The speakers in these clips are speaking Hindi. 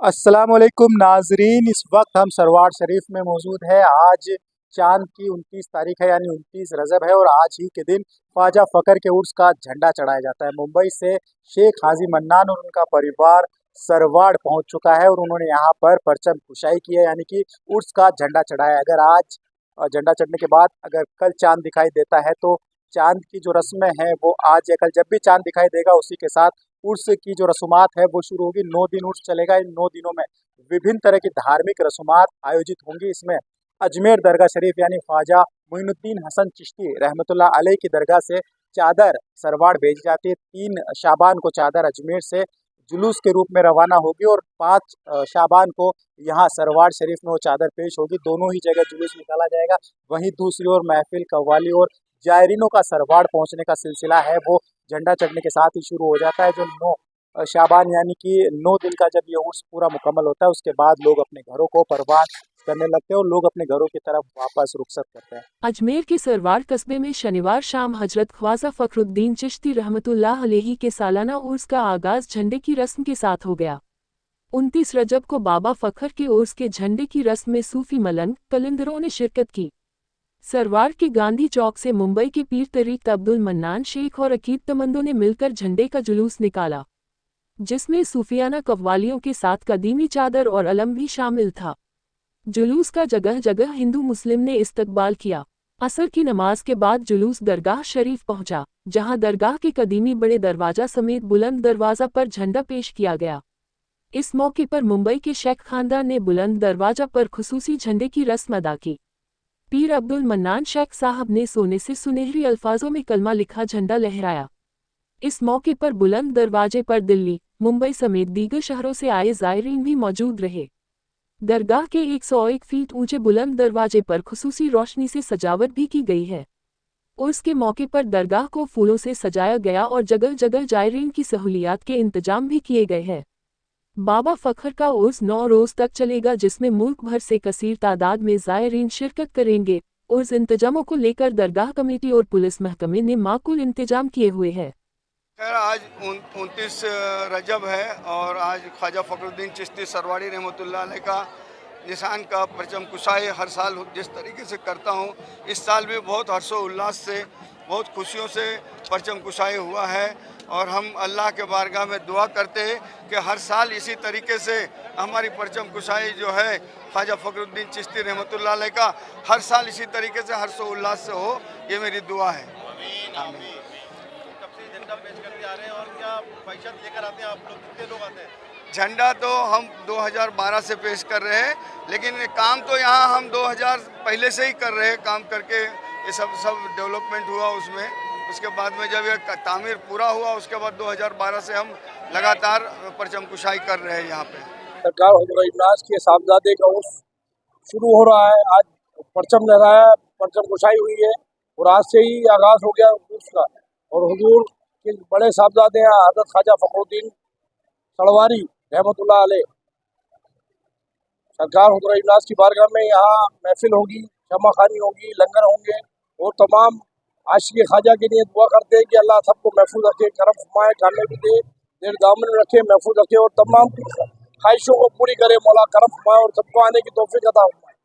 अस्सलाम वालेकुम नाजरीन, इस वक्त हम सरवार शरीफ में मौजूद है। आज चांद की 29 तारीख है, यानी 29 रजब है, और आज ही के दिन ख्वाजा फ़खर के उर्स का झंडा चढ़ाया जाता है। मुंबई से शेख हाजी मन्नान और उनका परिवार सरवाड़ पहुंच चुका है और उन्होंने यहाँ पर परचम कुशाई की है, यानी कि उर्स का झंडा चढ़ाया है। अगर आज झंडा चढ़ने के बाद अगर कल चांद दिखाई देता है तो चांद की जो रस्में हैं वो आज या कल, जब भी चांद दिखाई देगा उसी के साथ उर्स की जो रसूमात है वो शुरू होगी। 9 दिन उर्स चलेगा। इन 9 दिनों में विभिन्न तरह की धार्मिक रसूमात आयोजित होंगी। इसमें अजमेर दरगाह शरीफ यानी ख्वाजा मोइनुद्दीन हसन चिश्ती रहमतुल्लाह अलैह की दरगाह से चादर सरवाड़ भेजी जाती है। 3 शाबान को चादर अजमेर से जुलूस के रूप में रवाना होगी और 5 शाबान को यहाँ सरवाड़ शरीफ में वो चादर पेश होगी। दोनों ही जगह जुलूस निकाला जाएगा। वहीं दूसरी ओर महफिल, कव्वाली और जायरीनों का सरवाड़ पहुंचने का सिलसिला है वो झंडा चढ़ने के साथ ही शुरू हो जाता है। जो 9 शाबान यानी कि 9 दिन का जब ये उर्स पूरा मुकम्मल होता है, उसके बाद लोग अपने घरों को परवान करने लगते हैं और लोग अपने घरों की तरफ वापस रुखसत करते हैं। अजमेर के सरवार कस्बे में शनिवार शाम हजरत ख्वाजा फखरुद्दीन चिश्ती रहमतुल्लाह अलैहि के सालाना उर्स का आगाज झंडे की रस्म के साथ हो गया। 29 रजब को बाबा फखर के उर्स के झंडे की रस्म में सूफी मलंग कलिंदरों ने शिरकत की। सरवार के गांधी चौक से मुंबई के पीर तरीक़त अब्दुल मन्नान शेख और अकीदतमंदों ने मिलकर झंडे का जुलूस निकाला, जिसमें सूफियाना कव्वालियों के साथ कदीमी चादर और अलम भी शामिल था। जुलूस का जगह जगह हिंदू मुस्लिम ने इस्तकबाल किया। असर की नमाज के बाद जुलूस दरगाह शरीफ पहुंचा, जहां दरगाह के कदीमी बड़े दरवाजा समेत बुलंद दरवाजा पर झंडा पेश किया गया। इस मौके पर मुंबई के शेख खानदान ने बुलंद दरवाजा पर खुसूसी झंडे की रस्म अदा की। पीर अब्दुल मन्नान शेख साहब ने सोने से सुनहरी अल्फाजों में कलमा लिखा झंडा लहराया। इस मौके पर बुलंद दरवाजे पर दिल्ली, मुंबई समेत दीगर शहरों से आए ज़ायरीन भी मौजूद रहे। दरगाह के 101 फीट ऊंचे बुलंद दरवाजे पर खुसूसी रोशनी से सजावट भी की गई है। उर्स के मौके पर दरगाह को फूलों से सजाया गया और जगह जगह जायरीन की सहूलियात के इंतजाम भी किए गए हैं। बाबा फखर का उर्स 9 रोज तक चलेगा, जिसमें मुल्क भर से कसीर तादाद में जायरीन शिरकत करेंगे। उर्स इंतजामों को लेकर दरगाह कमेटी और पुलिस महकमे ने माकूल इंतजाम किए हुए हैं। खैर आज 29 रजब है और आज ख्वाजा फ़खरुद्दीन चिश्ती सरवाड़ी रहमतुल्लाह अलैह का निशान का परचम कुशाई हर साल जिस तरीके से करता हूँ, इस साल भी बहुत हर्षोल्लास से, बहुत खुशियों से परचम कुशाई हुआ है। और हम अल्लाह के बारगाह में दुआ करते हैं कि हर साल इसी तरीके से हमारी परचम कुशाई जो है ख्वाजा फ़खरुद्दीन चिश्ती रहमतुल्लाह अलैह का हर साल इसी तरीके से हर्षोल्लास से हो, ये मेरी दुआ है। आमीन। झंडा पेश करके आ रहे हैं और क्या ख्वाहिशात लेकर आते हैं आप लोग, कितने लोग आते हैं? झंडा तो हम 2012 से पेश कर रहे हैं, लेकिन काम तो यहाँ हम 2000 पहले से ही कर रहे हैं। काम करके ये सब डेवलपमेंट हुआ उसमें, उसके बाद में जब ये तामीर पूरा हुआ उसके बाद 2012 से हम लगातार परचम कुशाई कर रहे हैं यहाँ पे। सरकार हज़रत इमराज के साहबजादे का उर्स शुरू हो रहा है। आज परचम लहराया, परचम कुशाई हुई है और आज से ही आगाज़ हो गया उर्स का। और हुजूर के बड़े साहबजादे हैं हज़रत ख्वाजा फ़खरुद्दीन सरवारी रहमतुल्लाह अलैह, सरकार हज़रत इमराज की बारगाह में यहाँ महफिल होगी, शमा खानी होगी, लंगर होंगे और तमाम आशिक़ ख्वाजा के लिए दुआ करते हैं कि अल्लाह सबको महफूज रखे, करम फरमाए, खाने भी दे, देर दामन में रखे, महफूज रखे और तमाम ख्वाहिशों को पूरी करे। मौला करम फरमाए और सबको आने की तौफीक अता फरमाए।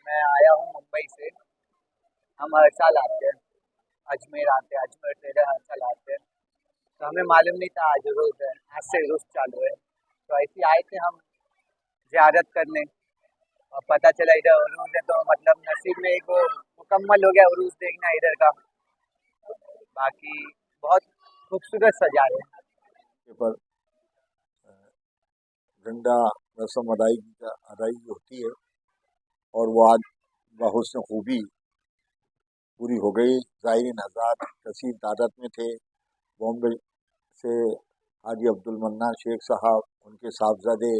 मैं आया हूँ मुंबई से। हम हर साल आते हैं, अजमेर आते हैं, अजमेर से हर साल आते हैं। तो हमें मालूम नहीं था आज रोज़ है, आज से रोज़ चालू है। तो ऐसे आए थे हम ज़ियारत करने और पता चला इधर उरूज है, तो मतलब नसीब में एक वो मुकम्मल हो गया उरूज देखना इधर का। बाकी बहुत खूबसूरत सजा रहे हैं। पर झंडा रस्म अदायगी होती है और वो आज बहुस्न खूबी पूरी हो गई। ज़ायरीन हज़रात कसीर तादाद में थे। बॉम्बे से हाजी अब्दुल मन्नान शेख साहब, उनके साहबजादे,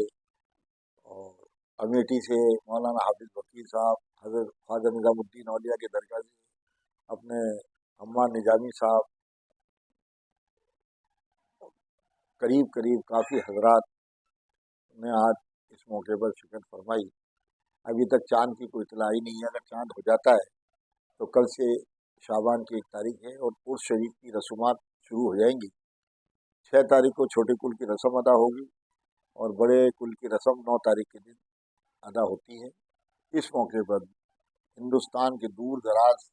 और अमेठी से मौलाना हाफिज़ वकील साहब, हज़रत ख्वाजा निज़ामुद्दीन औलिया के दरगाह से अपने अम्मा निजामी साहब, करीब करीब काफ़ी हजरात ने आज इस मौके पर शिरकत फरमाई। अभी तक चाँद की कोई इतला ही नहीं है। अगर चाँद हो जाता है तो कल से शाबान की 1 तारीख है और उर्स शरीफ की रसूमात शुरू हो जाएंगी। 6 तारीख को छोटे कुल की रस्म अदा होगी और बड़े कुल की रस्म 9 तारीख के दिन अदा होती है। इस मौके पर हिंदुस्तान के दूर दराज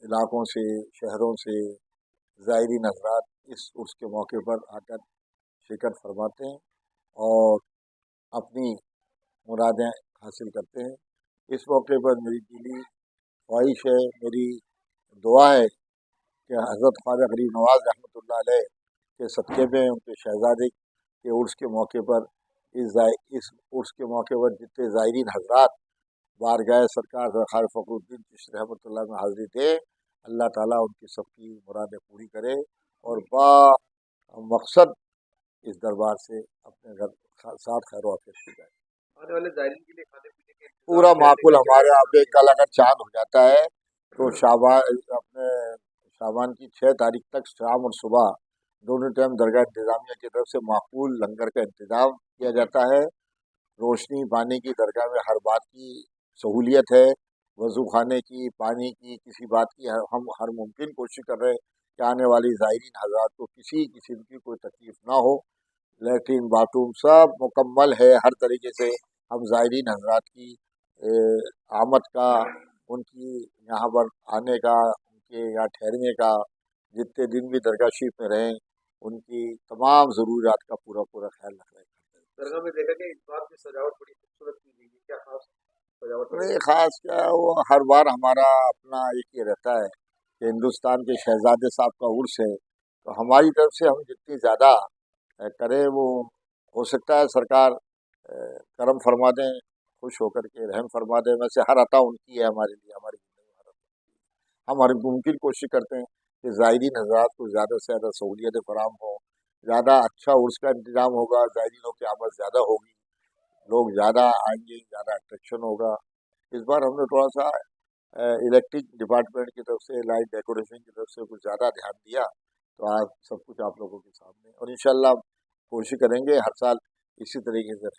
इलाकों से, शहरों से ज़ायरीन हज़रात इस उर्स के मौके पर आकर शिरकत फरमाते हैं और अपनी मुरादें हासिल करते हैं। इस मौके पर मेरी दिली ख्वाहिश है, मेरी दुआ है कि हज़रत ख्वाजा गरीब नवाज़ रहमतुल्लाह अलैह के सदक़े में उनके शहज़ादे के उर्स के मौके पर इस उर्स के मौके पर जितने ज़ायरीन हज़रात बारगाह सरकार ख़ाजा फ़खरुद्दीन चिश्ती रहमतुल्लाह में हाज़िरी दे, अल्लाह ताला उनकी सबकी मुरादें पूरी करे और मकसद इस दरबार से अपने घर साथ खैर वाफ़ियत की जाए। आने वाले ज़ायरीन के लिए खाने पीने के इंतजाम पूरा कैसे माकूल क्या हमारे यहाँ क्या पे कल अगर चाँद हो जाता है तो शाबान की 6 तारीख तक शाम और सुबह दोनों टाइम दरगाह इंतज़ामिया की तरफ से माकूल लंगर का इंतज़ाम किया जाता है। रोशनी पानी की दरगाह में हर बात की सहूलियत है, वज़ू खाने की, पानी की, किसी बात की हम हर मुमकिन कोशिश कर रहे हैं कि आने वाली ज़ायरीन हज़रात को किसी किस्म की कोई तकलीफ़ ना हो। लैट्रीन बाथरूम सब मुकम्मल है, हर तरीके से हम ज़ायरीन हज़रात की आमद का, उनकी यहाँ पर आने का, उनके यहाँ ठहरने का, जितने दिन भी दरगाह शरीफ में रहें, उनकी तमाम ज़रूरियात का पूरा ख्याल रख रहे हैं। दरगाह में देखा कि इस बार की सजावट बड़ी खूबसूरत की गई है, क्या खास सजावट है? नहीं ख़ास क्या है, वो हर बार हमारा अपना एक ये रहता है कि हिंदुस्तान के शहज़ादे साहब का उर्स है, तो हमारी तरफ से हम जितनी ज़्यादा करें वो हो सकता है सरकार करम फरमा दें, खुश होकर के रहम फरमा दें। वैसे हर अता उनकी है हमारे लिए, हमारी ज़िंदगी में हर अता। हम हर मुमकिन कोशिश करते हैं कि ज़ायरीन हज़रात को ज़्यादा से ज़्यादा सहूलियतें फराहम हों, ज़्यादा अच्छा उर्स का इंतज़ाम होगा, ज़ायरीनों की आमद ज़्यादा होगी, लोग ज़्यादा आएंगे, ज़्यादा अट्रैक्शन होगा। इस बार हमने थोड़ा सा इलेक्ट्रिक डिपार्टमेंट की तरफ से, लाइट डेकोरेशन की तरफ से कुछ ज़्यादा ध्यान दिया, तो आज सब कुछ आप लोगों के सामने और इंशाल्लाह कोशिश करेंगे हर साल इसी तरीके से